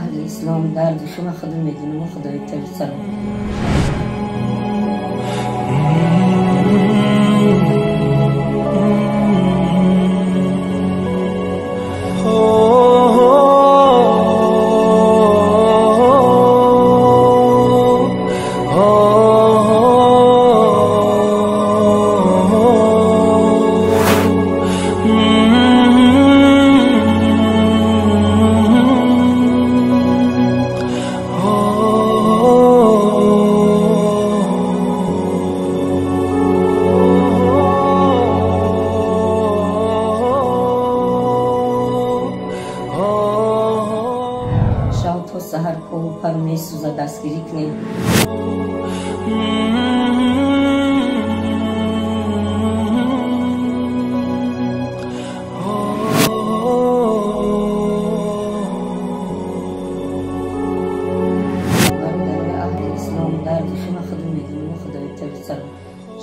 اهل اسلام درد شما خودم میدونم و خدای تعالی سلام. تا سحر کو پر می سوزه دستگیری کنیم. برادر اهل اسلام درد شما خودم میدونم و خدای تعالی سلام.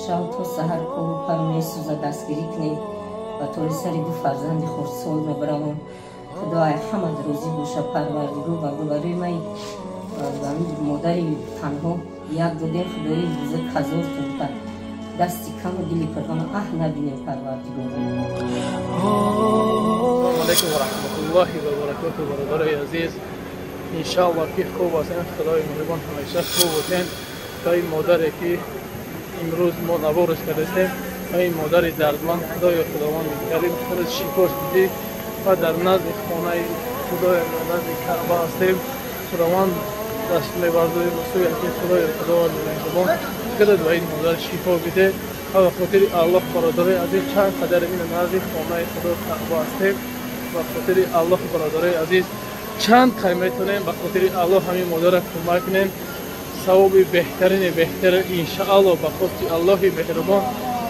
شب تا سحر کو پر می سوزه دستگیری کنیم و طور سری دو فرزند خردسال میبرم. خدای حمد روزی باشه پروردگار و برای من مادری تنها یک دو خدای بزرگ هزار تا دستی کم و دلی پرگان نبینیم پروردگار. السلام علیکم و رحمت الله و برکاته برادرای عزیز. انشاءالله که خوب هستین، خدای مهربان همیشه خوب باشین. تا این مادری که امروز ما نوارش کردیم و این مادر دردمند خدای خداوند کریم خودش شفاش بدی و در نزد خانه خدای نزد کعبه هستیم. خداوند دست می‌برداریم و سوی خدای خداوند مهربان کرد و این مادر شفا بده و به خاطر الله برادرای عزیز چند قدر این نزد خانه خدای کعبه هستیم. به خاطر الله برادرای عزیز چند قدر میتونیم به خاطر الله همین مادر کمک کنیم. ثواب بهترین بهتر انشاءالله به خاطر الله مهربان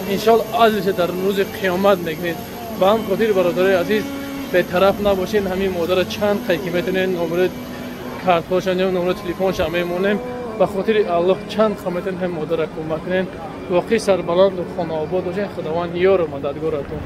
انشاءالله عزیز در روز قیامت نگید. با هم خاطر برادرای عزیز به طرف نباشین. همین مادر چند قیمت میتونین نمره کارت هاشون یا نمره تلفنش هم میمونیم. به خاطر الله چند قیمت هم مادر کمک کنین. واقعی سربلند و خانه آباد باشین. خداوند یار و مددگارتون.